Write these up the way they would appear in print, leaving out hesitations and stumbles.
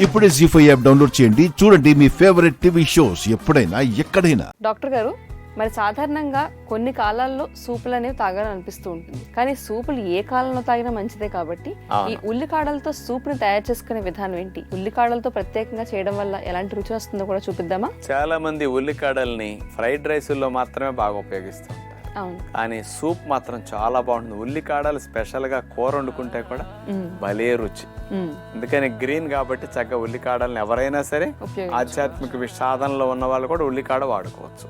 ఇప్పుడే జీ5 app download చేయండి. చూడండి మీ ఫేవరెట్ టీవీ షోస్ ఎప్పుడైనా ఎక్కడైనా. డాక్టర్ గారు, మరి సాధారణంగా కొన్ని కాలాల్లో సూపులు అనేవి తాగాలని అనిపిస్తూ ఉంటుంది. కానీ సూపులు ఏ కాలంలో తాగినా మంచిదే కాబట్టి ఈ ఉల్లికాడలతో సూప్ ని తయారు చేసుకునే విధానం ఏంటి? ఉల్లికాడలతో ప్రత్యేకంగా చేయడం వల్ల ఎలాంటి రుచి వస్తుందో కూడా చూపిద్దామా? చాలా మంది ఉల్లికాడల్ని ఫ్రైడ్ రైస్ లో మాత్రమే బాగా ఉపయోగిస్తారు. కానీ సూప్ మాత్రం చాలా బాగుంటుంది. ఉల్లికాడలు స్పెషల్ గా కూర వండుకుంటే కూడా భలే రుచి. అందుకని గ్రీన్ కాబట్టి చక్కగా ఉల్లికాడల్ని ఎవరైనా సరే ఆధ్యాత్మిక సాధనలో ఉన్న వాళ్ళు కూడా ఉల్లికాడ వాడుకోవచ్చు.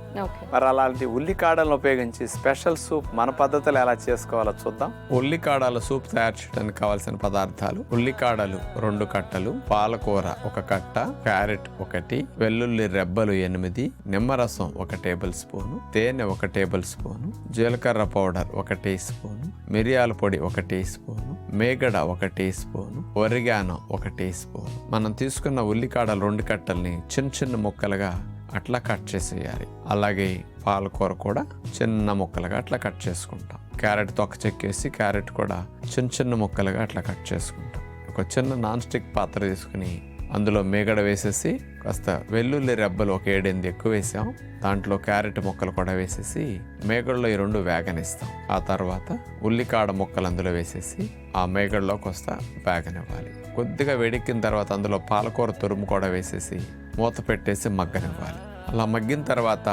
మరి అలాంటి ఉల్లికాడలను ఉపయోగించి స్పెషల్ సూప్ మన పద్ధతులు ఎలా చేసుకోవాలో చూద్దాం. ఉల్లికాడల సూప్ తయారు చేయడానికి కావాల్సిన పదార్థాలు: ఉల్లికాడలు 2 కట్టలు, పాలకూర 1 కట్ట, క్యారెట్ 1, వెల్లుల్లి రెబ్బలు 8, నిమ్మరసం 1 టేబుల్ స్పూను, తేనె 1 టేబుల్ స్పూను, జీలకర్ర పౌడర్ 1 టీ స్పూను, మిరియాల పొడి 1 టీ స్పూను, మేగడ 1 teaspoon, oregano 1 teaspoon. మనం తీసుకున్న ఉల్లికాడలు 2 కట్టల్ని చిన్న చిన్న ముక్కలుగా అట్లా కట్ చేసేయాలి. అలాగే పాలకూర కూడా చిన్న ముక్కలుగా అట్లా కట్ చేసుకుంటాం. క్యారెట్ తొక్క చెక్కేసి క్యారెట్ కూడా చిన్న చిన్న ముక్కలుగా అట్లా కట్ చేసుకుంటాం. ఒక చిన్న నాన్ స్టిక్ పాత్ర తీసుకుని అందులో మేగడ వేసేసి కాస్త వెల్లుల్లి రెబ్బలు 7-8 ఎక్కువ వేసాం. దాంట్లో క్యారెట్ ముక్కలు కూడా వేసేసి మేగడలో ఈ 2 వేగనిస్తాం. ఆ తర్వాత ఉల్లికాడ ముక్కలు అందులో వేసేసి ఆ మేగడలో కాస్త వేగనివ్వాలి. కొద్దిగా వేడెక్కిన తర్వాత అందులో పాలకూర తురుము కూడా వేసేసి మూత పెట్టేసి మగ్గనివ్వాలి. అలా మగ్గిన తర్వాత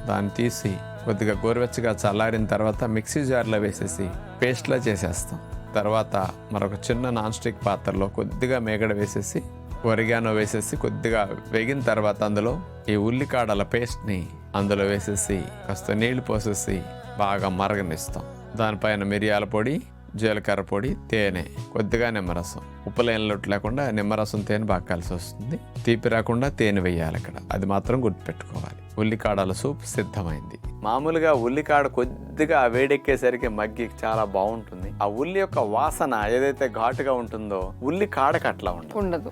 దాన్ని తీసి కొద్దిగా గోరువెచ్చగా చల్లారిన తర్వాత మిక్సీ జార్లో వేసేసి పేస్ట్లా చేసేస్తాం. తర్వాత మరొక చిన్న నాన్ స్టిక్ పాత్రలో కొద్దిగా మేగడ వేసేసి ఒరిగానో వేసేసి కొద్దిగా వేగిన తర్వాత అందులో ఈ ఉల్లికాడల పేస్ట్ని అందులో వేసేసి కాస్త నీళ్లు పోసేసి బాగా మరగనిస్తాం. దానిపైన మిరియాల పొడి, జీలకర్ర పొడి, తేనె, కొద్దిగా నిమ్మరసం. ఉప్పు లేని లోటు లేకుండా నిమ్మరసం తేనె బాగా కలిసి వస్తుంది. తీపి రాకుండా తేనె వేయాలి ఇక్కడ, అది మాత్రం గుర్తుపెట్టుకోవాలి. ఉల్లికాడల సూప్ సిద్ధమైంది. మామూలుగా ఉల్లికాడ కొద్దిగా వేడెక్కేసరికి మగ్గి చాలా బాగుంటుంది. ఆ ఉల్లి యొక్క వాసన ఏదైతే ఘాటుగా ఉంటుందో ఉల్లికాడకు అట్లా ఉండదు.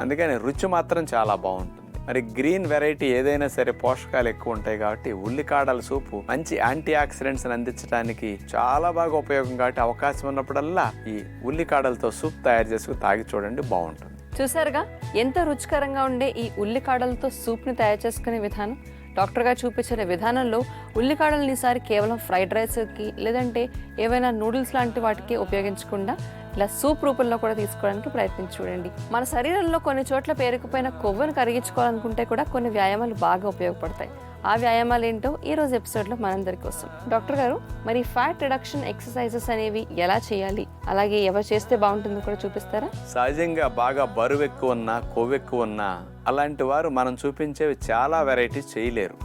అందుకని రుచి మాత్రం చాలా బాగుంటుంది. మరి గ్రీన్ వెరైటీ ఏదైనా సరే పోషకాలు ఎక్కువ ఉంటాయి కాబట్టి ఉల్లికాడల సూపు మంచి యాంటీ ఆక్సిడెంట్స్ అందించడానికి చాలా బాగా ఉపయోగం. కాబట్టి అవకాశం ఉన్నప్పుడల్లా ఈ ఉల్లికాడలతో సూప్ తయారు చేసుకుని తాగి చూడండి, బాగుంటుంది. చూసారుగా ఎంత రుచికరంగా ఉండే ఈ ఉల్లికాడలతో సూప్ ని తయారు చేసుకునే విధానం. డాక్టర్ గారు చూపించిన విధానంలో ఉల్లికాడలని ఈసారి కేవలం ఫ్రైడ్ రైస్కి లేదంటే ఏవైనా నూడిల్స్ లాంటి వాటికి ఉపయోగించకుండా ఇలా సూప్ రూపంలో కూడా తీసుకోవడానికి ప్రయత్నించి చూడండి. మన శరీరంలో కొన్ని చోట్ల పేరుకుపోయిన కొవ్వును కరిగించుకోవాలనుకుంటే కూడా కొన్ని వ్యాయామాలు బాగా ఉపయోగపడతాయి. ఆ వ్యాయామాలు ఏంటో ఈ రోజు ఎపిసోడ్లో మనందరి కోసం. డాక్టర్ గారు, మరి ఫ్యాట్ రిడక్షన్ ఎక్సర్సైజెస్ అనేవి ఎలా చేయాలి, అలాగే ఎవరు చేస్తే బాగుంటుందో కూడా చూపిస్తారా? సహజంగా బాగా బరువు ఎక్కువ ఉన్నా, కొవ్వు ఎక్కువ ఉన్నా అలాంటి వారు మనం చూపించేవి చాలా వెరైటీస్ చేయలేరు.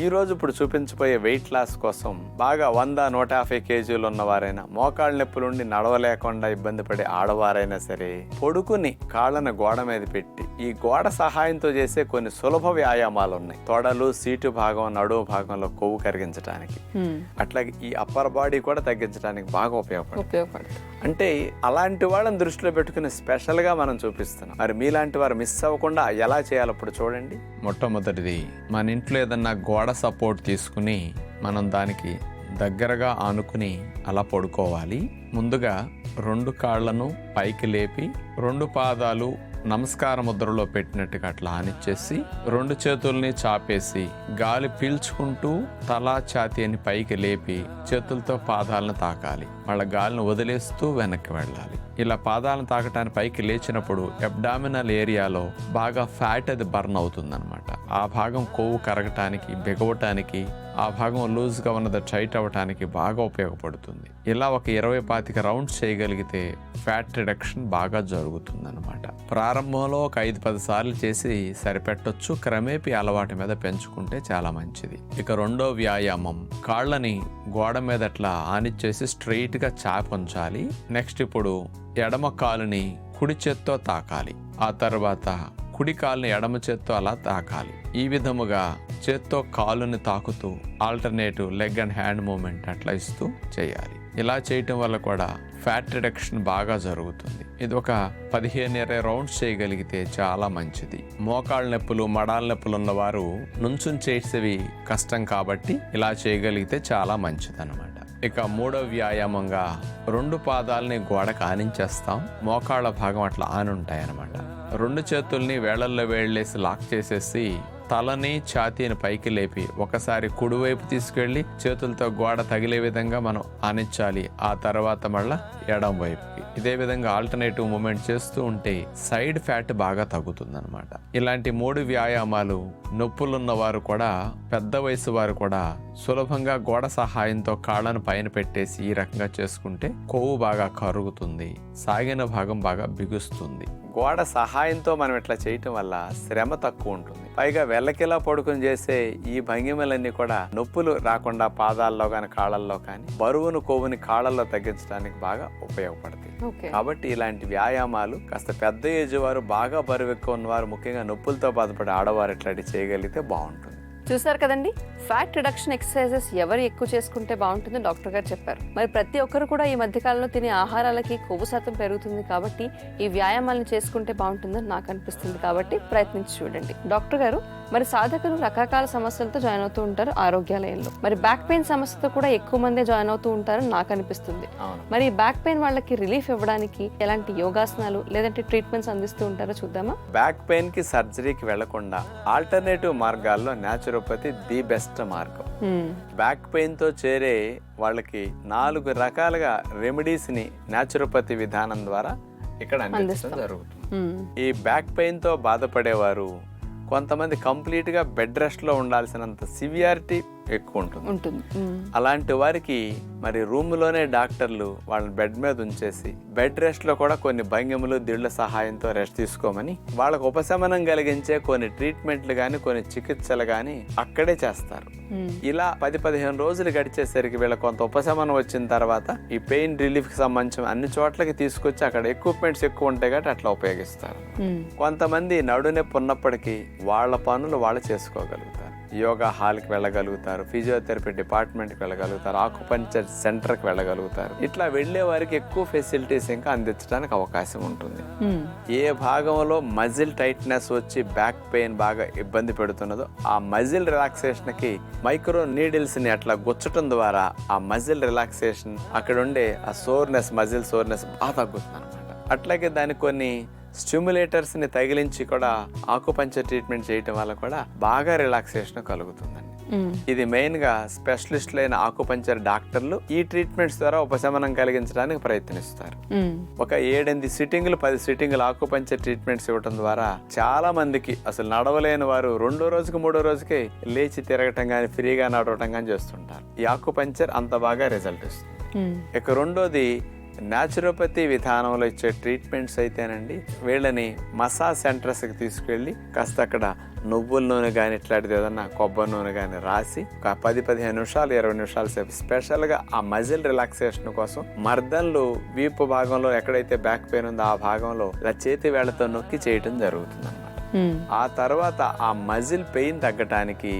ఈ రోజు ఇప్పుడు చూపించబోయే వెయిట్ లాస్ కోసం బాగా 100-150 కేజీలు ఉన్నవారైనా, మోకాళ్ళ నొప్పులుండి నడవలేకుండా ఇబ్బంది పడే ఆడవారైనా సరే పడుకుని కాళ్ళను గోడ మీద పెట్టి ఈ గోడ సహాయంతో చేసే కొన్ని సులభ వ్యాయామాలు ఉన్నాయి. తొడలు, సీటు భాగం, నడుము భాగంలో కొవ్వు కరిగించడానికి, అట్లాగే ఈ అప్పర్ బాడీ కూడా తగ్గించడానికి బాగా ఉపయోగపడుతుంది. అంటే అలాంటి వాళ్ళని దృష్టిలో పెట్టుకుని స్పెషల్ గా మనం చూపిస్తున్నాం. మరి మీలాంటి వారు మిస్ అవ్వకుండా ఎలా చేయాలో ఇప్పుడు చూడండి. మొట్టమొదటిది, మన ఇంట్లో ఏదన్నా గోడ సపోర్ట్ తీసుకుని మనం దానికి దగ్గరగా ఆనుకుని అలా పడుకోవాలి. ముందుగా 2 కాళ్లను పైకి లేపి 2 పాదాలు నమస్కార ముద్రలో పెట్టినట్టుగా అట్లా ఆనిచ్చేసి 2 చేతుల్ని చాపేసి గాలి పీల్చుకుంటూ తలా ఛాతీ అని పైకి లేపి చేతులతో పాదాలను తాకాలి. వాళ్ళ గాలిని వదిలేస్తూ వెనక్కి వెళ్ళాలి. ఇలా పాదాలను తాకటానికి పైకి లేచినప్పుడు అబ్డామినల్ ఏరియాలో బాగా ఫ్యాట్ అది బర్న్ అవుతుందన్నమాట. ఆ భాగం కొవ్వు కరగటానికి, బిగవటానికి, ఆ భాగం లూజ్గా ఉన్నది టైట్ అవ్వటానికి బాగా ఉపయోగపడుతుంది. ఇలా ఒక 20-25 రౌండ్స్ చేయగలిగితే ఫ్యాట్ రిడక్షన్ బాగా జరుగుతుందన్నమాట. ప్రారంభంలో ఒక 5-10 సార్లు చేసి సరిపెట్టొచ్చు. క్రమేపీ అలవాటు మీద పెంచుకుంటే చాలా మంచిది. ఇక రెండో వ్యాయామం, కాళ్ళని గోడ మీద అట్లా ఆనిచ్చేసి స్ట్రెయిట్ గా చాప ఉంచాలి. నెక్స్ట్ ఇప్పుడు ఎడమ కాలుని కుడి చేత్తో తాకాలి. ఆ తర్వాత కుడి కాలుని ఎడమ చేత్తో అలా తాకాలి. ఈ విధముగా చేత్తో కాలుని తాకుతూ alternative leg and hand moment అట్లా ఇస్తూ చేయాలి. ఇలా చేయటం వల్ల కూడా ఫ్యాట్ రిడక్షన్ బాగా జరుగుతుంది. ఇది ఒక 15-20 రౌండ్స్ చేయగలిగితే చాలా మంచిది. మోకాళ్ళ నొప్పులు, మడాల నొప్పులు ఉన్నవారు నుంచుని చేసేవి కష్టం కాబట్టి ఇలా చేయగలిగితే చాలా మంచిది అన్నమాట. ఇక మూడో వ్యాయామంగా 2 పాదాలని గోడకు ఆనించేస్తాం. మోకాళ్ళ భాగం అట్లా ఆనుంటాయి అన్నమాట. రెండు చేతుల్ని వేళ్లల్లో వేళ్ళేసి లాక్ చేసేసి తలని ఛాతీని పైకి లేపి ఒకసారి కుడివైపు తీసుకెళ్లి చేతులతో గోడ తగిలే విధంగా మనం ఆనించాలి. ఆ తర్వాత మళ్ళా ఎడం వైపుకి. ఇదే విధంగా ఆల్టర్నేటివ్ మూమెంట్ చేస్తూ ఉంటే సైడ్ ఫ్యాట్ బాగా తగ్గుతుందన్నమాట. ఇలాంటి 3 వ్యాయామాలు నొప్పులున్న వారు కూడా, పెద్ద వయసు వారు కూడా సులభంగా గోడ సహాయంతో కాళ్ళను పైన పెట్టేసి ఈ రకంగా చేసుకుంటే కొవ్వు బాగా కరుగుతుంది, సాగిన భాగం బాగా బిగుస్తుంది. గోడ సహాయంతో మనం ఇట్లా చేయటం వల్ల శ్రమ తక్కువ ఉంటుంది. పైగా వెల్లకిలా పడుకుని చేసే ఈ భంగిమలన్నీ కూడా నొప్పులు రాకుండా పాదాల్లో కానీ కాళ్ళల్లో కానీ బరువును కొవ్వుని కాళ్ళల్లో తగ్గించడానికి బాగా ఉపయోగపడతాయి. కాబట్టి ఇలాంటి వ్యాయామాలు కాస్త పెద్ద ఏజ్ వారు, బాగా బరువు ఎక్కువ ఉన్నవారు, ముఖ్యంగా నొప్పులతో బాధపడే ఆడవారు ఇట్లాంటివి చేయగలిగితే బాగుంటుంది. చూసారు కదండి, ఫ్యాట్ రిడక్షన్ ఎక్సర్సైజెస్ ఎవరు ఎక్కువ చేసుకుంటే బాగుంటుందో డాక్టర్ గారు చెప్పారు. మరి ప్రతి ఒక్కరు కూడా ఈ మధ్యకాలంలో తినే ఆహారాలకి కొవ్వు శాతం పెరుగుతుంది కాబట్టి ఈ వ్యాయామాలను చేసుకుంటే బాగుంటుందని నాకు అనిపిస్తుంది. కాబట్టి ప్రయత్నించి చూడండి. డాక్టర్ గారు, మరి సాధకులు రకరకాల సమస్యలతో జాయిన్ అవుతూ ఉంటారు ఆరోగ్యాలయంలో. మరి బ్యాక్ పెయిన్ సమస్యతో కూడా ఎక్కువ మంది జాయిన్ అవుతూ ఉంటారని నాకు అనిపిస్తుంది. మరి బ్యాక్ పెయిన్ వాళ్ళకి రిలీఫ్ ఇవ్వడానికి ఎలాంటి యోగాసనాలు లేదంటే ట్రీట్మెంట్స్ అందిస్తూ ఉంటారో చూద్దామా? బ్యాక్ పెయిన్ కి సర్జరీకి వెళ్లకుండా ఆల్టర్నేటివ్ మార్గాల్లో న్యాచురోపతి ది బెస్ట్ మార్గం. బ్యాక్ పెయిన్ తో చేరే వాళ్ళకి 4 రకాలుగా రెమెడీస్ ని న్యాచురోపతి విధానం ద్వారా ఇక్కడ అందించడం జరుగుతుంది. ఈ బ్యాక్ పెయిన్ తో బాధపడేవారు కొంతమంది కంప్లీట్ గా బెడ్ రెస్ట్ లో ఉండాల్సినంత సివియారిటీ ఎక్కువ ఉంటుంది. అలాంటి వారికి మరి రూమ్ లోనే డాక్టర్లు వాళ్ళని బెడ్ మీద ఉంచేసి బెడ్ రెస్ట్ లో కూడా కొన్ని భంగిమలు, దిళ్ల సహాయంతో రెస్ట్ తీసుకోమని వాళ్ళకు ఉపశమనం కలిగించే కొన్ని ట్రీట్మెంట్లు గాని, కొన్ని చికిత్సలు గాని అక్కడే చేస్తారు. ఇలా 10-15 రోజులు గడిచేసరికి వీళ్ళ కొంత ఉపశమనం వచ్చిన తర్వాత ఈ పెయిన్ రిలీఫ్ కి సంబంధించిన అన్ని చోట్లకి తీసుకొచ్చి అక్కడ ఎక్విప్మెంట్స్ ఎక్కువ ఉంటాయి కాబట్టి అట్లా ఉపయోగిస్తారు. కొంతమంది నడునొప్పి ఉన్నప్పటికీ వాళ్ళ పనులు వాళ్ళు చేసుకోగలుగుతారు. యోగా హాల్కి వెళ్ళగలుగుతారు, ఫిజియోథెరపీ డిపార్ట్మెంట్కి వెళ్ళగలుగుతారు, ఆకుపంచర్ సెంటర్కి వెళ్ళగలుగుతారు. ఇట్లా వెళ్లే వారికి ఎక్కువ ఫెసిలిటీస్ ఇంకా అందించడానికి అవకాశం ఉంటుంది. ఏ భాగంలో మజిల్ టైట్నెస్ వచ్చి బ్యాక్ పెయిన్ బాగా ఇబ్బంది పెడుతున్నదో ఆ మజిల్ రిలాక్సేషన్ కి మైక్రో నీడిల్స్ ని అట్లా గుచ్చటం ద్వారా ఆ మజిల్ రిలాక్సేషన్, అక్కడ ఉండే ఆ సోర్నెస్, మజిల్ సోర్నెస్ బాగా తగ్గుతుంది అనమాట. అట్లాగే దానికి కొన్ని స్టిమ్యులేటర్స్ ని తగిలించి కూడా ఆకుపంచర్ ట్రీట్మెంట్ చేయటం వల్ల కూడా బాగా రిలాక్సేషన్ కలుగుతుందండి. ఇది మెయిన్ గా స్పెషలిస్టులైన ఆకుపంచర్ డాక్టర్లు ఈ ట్రీట్మెంట్స్ ద్వారా ఉపశమనం కలిగించడానికి ప్రయత్నిస్తారు. ఒక 7-8 సిట్టింగులు 10 సిట్టింగులు ఆకుపంచర్ ట్రీట్మెంట్స్ ఇవ్వడం ద్వారా చాలా మందికి అసలు నడవలేని వారు 2వ రోజుకి 3వ రోజుకి లేచి తిరగటం గానీ, ఫ్రీగా నడవటం గానీ చేస్తుంటారు. ఈ ఆకుపంచర్ అంత బాగా రిజల్ట్ ఇస్తుంది. ఇక రెండోది న్యాచురోపతి విధానంలో ఇచ్చే ట్రీట్మెంట్స్ అయితేనండి వీళ్ళని మసాజ్ సెంటర్స్కి తీసుకెళ్ళి కాస్త అక్కడ నువ్వుల నూనె కానీ ఇట్లాంటిది ఏదన్నా కొబ్బరి నూనె కానీ రాసి ఒక 10-15 నిమిషాలు 20 నిమిషాల సేపు స్పెషల్గా ఆ మజిల్ రిలాక్సేషన్ కోసం మర్దన్లు వీపు భాగంలో ఎక్కడైతే బ్యాక్ పెయిన్ ఉందో ఆ భాగంలో ఇలా చేతి వేళ్లతో నొక్కి చేయటం జరుగుతుంది అన్నమాట. ఆ తర్వాత ఆ మజిల్ పెయిన్ తగ్గటానికి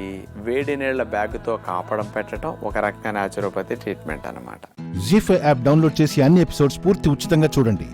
వేడి నీళ్ల బ్యాగ్తో కాపడం పెట్టడం ఒక రకంగా న్యాచురోపతి ట్రీట్మెంట్ అన్నమాట. జీ5 యాప్ డౌన్లోడ్ చేసి అన్ని ఎపిసోడ్స్ పూర్తి ఉచితంగా చూడండి.